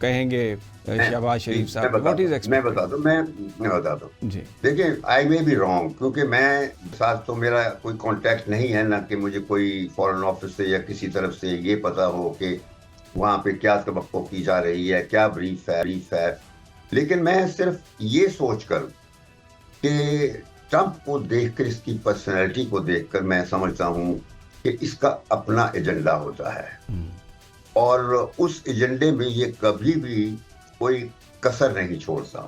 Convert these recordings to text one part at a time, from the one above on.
کہیں گے شہباز شریف صاحب؟ واٹ از میں بتاتا ہوں جی دیکھیں، آئی مے بی رانگ، کیونکہ میں ساتھ تو میرا کوئی کانٹیکٹ نہیں ہے، نہ کہ مجھے کوئی فارن آفس سے یا کسی طرف سے یہ پتا ہو کہ وہاں پہ کیا توقع کی جا رہی ہے، کیا بریف ہے. لیکن میں صرف یہ سوچ کر کہ ٹرمپ کو دیکھ کر، اس کی پرسنالٹی کو دیکھ کر میں سمجھتا ہوں کہ اس کا اپنا ایجنڈا ہوتا ہے، اور اس ایجنڈے میں یہ کبھی بھی کوئی کسر نہیں چھوڑتا.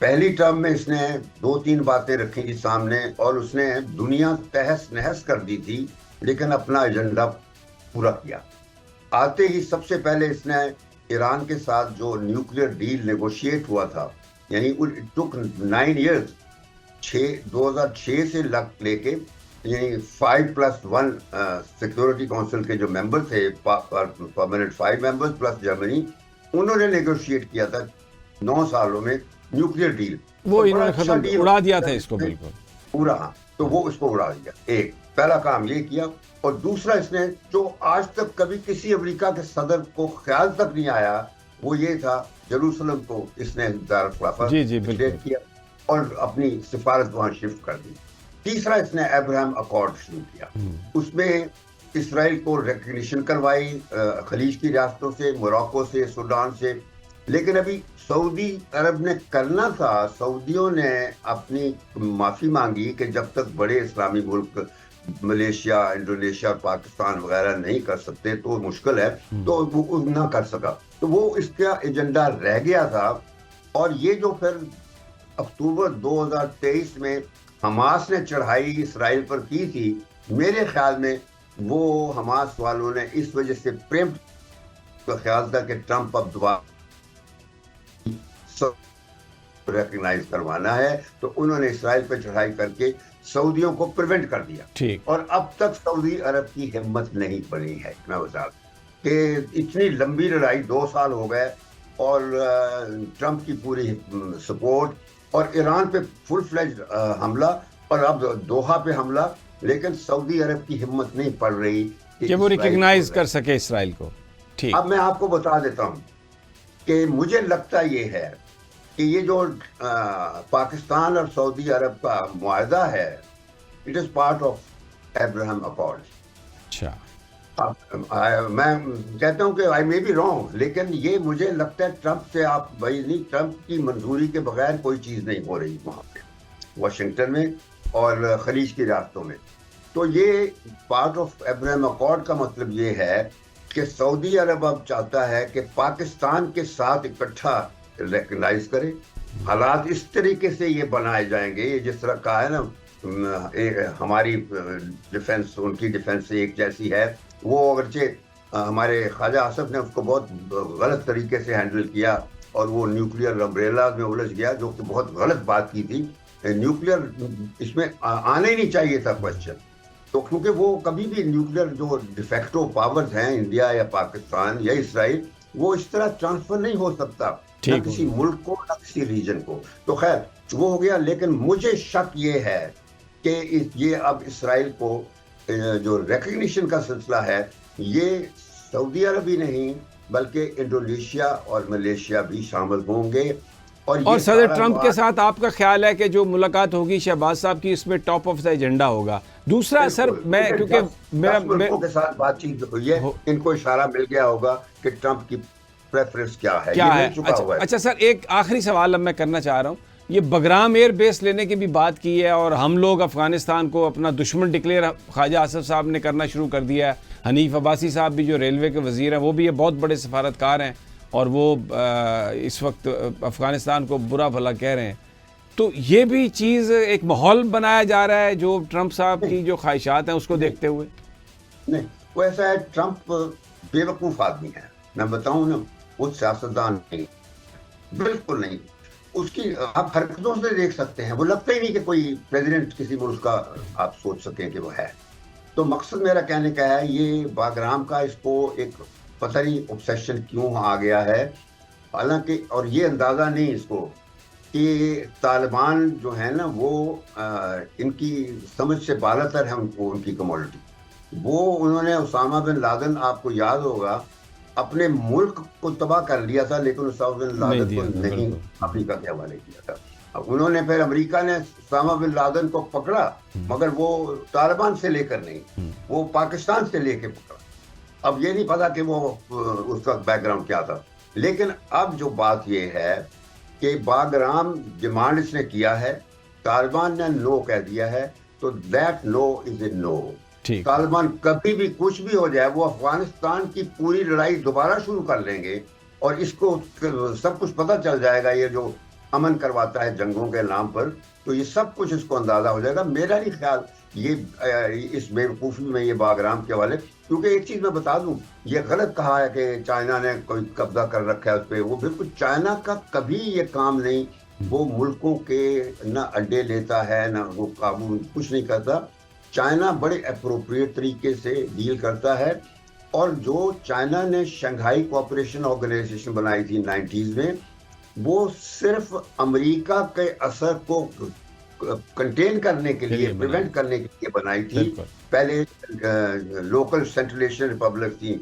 پہلی ٹرم میں اس نے 2-3 باتیں رکھی تھی سامنے، اور اس نے دنیا تہس نہس کر دی تھی، لیکن اپنا ایجنڈا پورا کیا. آتے ہی سب سے پہلے اس نے ایران کے ساتھ جو نیوکلیئر ڈیل نیگوشیٹ ہوا تھا، یعنی اٹ ٹک 9 ایئرز، 2006 سے لے کے، یعنی 5+1 سیکورٹی کونسل کے جو ممبر تھے، پرماننٹ 5 ممبرز پلس جرمنی، انہوں نے نیگوشیٹ کیا تھا 9 سالوں میں نیوکلیئر ڈیل. وہ انہوں نے ختم اڑا دیا تھا اس کو بالکل پورا. تو وہ اس کو اڑا دیا. ایک پہلا کام یہ کیا. اور دوسرا، اس نے جو آج تک کبھی کسی امریکہ کے صدر کو خیال تک نہیں آیا، وہ یہ تھا، جیروسلم کو اس نے دارالخلافہ ڈکلیئر کیا اور اپنی سفارت وہاں شفٹ کر دی. تیسرا، اس نے ابراہیم اکارڈ شروع کیا. اس میں اسرائیل کو ریکگنیشن کروائی خلیج کی ریاستوں سے، موراکو سے، سوڈان سے. لیکن ابھی سعودی عرب نے کرنا تھا. سعودیوں نے اپنی معافی مانگی کہ جب تک بڑے اسلامی ملک ملیشیا، انڈونیشیا، پاکستان وغیرہ نہیں کر سکتے تو مشکل ہے، تو وہ نہ کر سکا. تو وہ اس کا ایجنڈا رہ گیا تھا. اور یہ جو پھر اکتوبر 2023 میں حماس نے چڑھائی اسرائیل پر کی تھی، میرے خیال میں وہ حماس والوں نے اس وجہ سے کا خیال تھا کہ ٹرمپ اب دوبارہ ریکگنائز کروانا ہے، تو انہوں نے اسرائیل پہ چڑھائی کر کے سعودیوں کو پریونٹ کر دیا. اور اب تک سعودی عرب کی ہمت نہیں بنی ہے. میں بتا کہ اتنی لمبی لڑائی 2 سال ہو گئے، اور ٹرمپ کی پوری سپورٹ، اور ایران پہ فل فلیج حملہ، اور اب دوحہ پہ حملہ، لیکن سعودی عرب کی ہمت نہیں پڑ رہی کہ وہ ریکگنائز کر سکے اسرائیل کو. اب میں آپ کو بتا دیتا ہوں کہ مجھے لگتا یہ ہے کہ یہ جو پاکستان اور سعودی عرب کا معاہدہ ہے، it is part of Ibrahim accord. اچھا، میں کہتا ہوں کہ آئی مے بی رانگ، لیکن یہ مجھے لگتا ہے ٹرمپ سے، آپ بھائی نہیں، ٹرمپ کی منظوری کے بغیر کوئی چیز نہیں ہو رہی وہاں پہ واشنگٹن میں اور خلیج کی ریاستوں میں. تو یہ پارٹ آف ابراہیم اکارڈ کا مطلب یہ ہے کہ سعودی عرب اب چاہتا ہے کہ پاکستان کے ساتھ اکٹھا ریکگنائز کرے. حالات اس طریقے سے یہ بنائے جائیں گے، یہ جس طرح کہا ہے نا، ہماری ڈیفنس ان کی ڈیفنس سے ایک جیسی ہے. وہ اگرچہ ہمارے خواجہ آصف نے اس کو بہت غلط طریقے سے ہینڈل کیا، اور وہ نیوکلیئر امبریلا میں الجھ گیا، جو کہ بہت غلط بات کی تھی. نیوکلیئر اس میں آنا ہی نہیں چاہیے تھا کوشچن. تو کیونکہ وہ کبھی بھی نیوکلیئر جو ڈیفیکٹو پاورز ہیں، انڈیا یا پاکستان یا اسرائیل، وہ اس طرح ٹرانسفر نہیں ہو سکتا، نہ کسی ملک کو، نہ کسی ریجن کو. تو خیر وہ ہو گیا. لیکن مجھے شک یہ ہے کہ یہ اب اسرائیل کو جو ریکگنیشن کا سلسلہ ہے، یہ سعودی عرب ہی نہیں بلکہ انڈونیشیا اور ملیشیا بھی شامل ہوں گے. اور صدر ٹرمپ کے ساتھ آپ کا خیال ہے کہ جو ملاقات ہوگی شہباز صاحب کی، اس میں ٹاپ آف دا ایجنڈا ہوگا؟ دوسرا سر، میں کیونکہ میرا ملکوں کے ساتھ بات چیت ہوئی ہے، ان کو اشارہ مل گیا ہوگا کہ ٹرمپ کی پریفرنس کیا ہے. اچھا سر، ایک آخری سوال اب میں کرنا چاہ رہا ہوں. یہ بگرام ایئر بیس لینے کی بھی بات کی ہے، اور ہم لوگ افغانستان کو اپنا دشمن ڈکلیئر خواجہ آصف صاحب نے کرنا شروع کر دیا ہے. حنیف عباسی صاحب بھی جو ریلوے کے وزیر ہیں، وہ بھی یہ بہت بڑے سفارتکار ہیں، اور وہ اس وقت افغانستان کو برا بھلا کہہ رہے ہیں. تو یہ بھی چیز ایک ماحول بنایا جا رہا ہے جو ٹرمپ صاحب کی جو خواہشات ہیں اس کو دیکھتے ہوئے؟ نہیں، وہ ایسا ہے، ٹرمپ بے وقوف آدمی ہے. میں بتاؤں نا، وہ سیاستدان نہیں، بالکل نہیں. اس کی آپ حرکتوں سے دیکھ سکتے ہیں، وہ لگتا ہی نہیں کہ کوئی پریزیڈنٹ کسی ملک کا آپ سوچ سکیں کہ وہ ہے. تو مقصد میرا کہنے کا ہے، یہ باگرام کا اس کو ایک پتہ نہیں اوبسیشن کیوں آ گیا ہے. حالانکہ اور یہ اندازہ نہیں اس کو کہ طالبان جو ہے نا، وہ ان کی سمجھ سے بالا تر ہے ان کی کموڈٹی. وہ انہوں نے اسامہ بن لادن، آپ کو یاد ہوگا اپنے ملک کو تباہ کر لیا تھا لیکن اسامہ بن لادن کو نہیں بالکل۔ افریقہ کے حوالے کیا تھا. اب انہوں نے پھر امریکہ نے اسامہ بن لادن کو پکڑا مگر وہ طالبان سے لے کر نہیں, وہ پاکستان سے لے کے پکڑا. اب یہ نہیں پتا کہ وہ اس وقت بیک گراؤنڈ کیا تھا. لیکن اب جو بات یہ ہے کہ باگرام ڈیمانڈ اس نے کیا ہے, طالبان نے نو کہہ دیا ہے, تو دیٹ نو از اے نو. طالبان کبھی بھی کچھ بھی ہو جائے وہ افغانستان کی پوری لڑائی دوبارہ شروع کر لیں گے, اور اس کو سب کچھ پتہ چل جائے گا, یہ جو امن کرواتا ہے جنگوں کے نام پر, تو یہ سب کچھ اس کو اندازہ ہو جائے گا. میرا نہیں خیال یہ اس بیوقوفی میں یہ باگرام کے والے, کیونکہ ایک چیز میں بتا دوں, یہ غلط کہا ہے کہ چائنا نے کوئی قبضہ کر رکھا ہے اس پہ. وہ بالکل چائنا کا کبھی یہ کام نہیں, وہ ملکوں کے نہ اڈے لیتا ہے نہ وہ قابو کچھ نہیں کرتا. چائنا بڑے اپروپریٹ طریقے سے ڈیل کرتا ہے, اور جو چائنا نے شنگھائی کوآپریشن آرگنائزیشن بنائی تھی 90s میں, وہ صرف امریکہ کے اثر کو کنٹین کرنے کے لیے, پریونٹ کرنے کے لیے بنائی تھی. پہلے لوکل سینٹرل ایشین ریپبلک تھی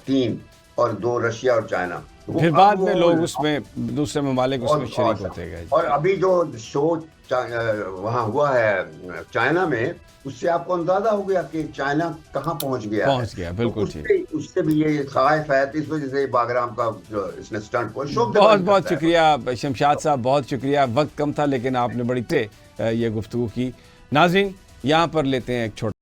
3, اور 2 رشیا اور چائنا. پھر بعد میں لوگ اس میں دوسرے ممالک اس میں شریک ہوتے گئے. اور ابھی جو شو وہاں ہوا ہے چائنا میں, اس سے آپ کو اندازہ ہو گیا کہ چائنا کہاں پہنچ گیا. بالکل ٹھیک. اس سے بھی یہ خواہش ہے, اس وجہ سے باگرام کا اس نے سٹنٹ کو بہت بہت شکریہ شمشاد صاحب, بہت شکریہ. وقت کم تھا لیکن آپ نے بڑی یہ گفتگو کی. ناظرین, یہاں پر لیتے ہیں ایک چھوٹا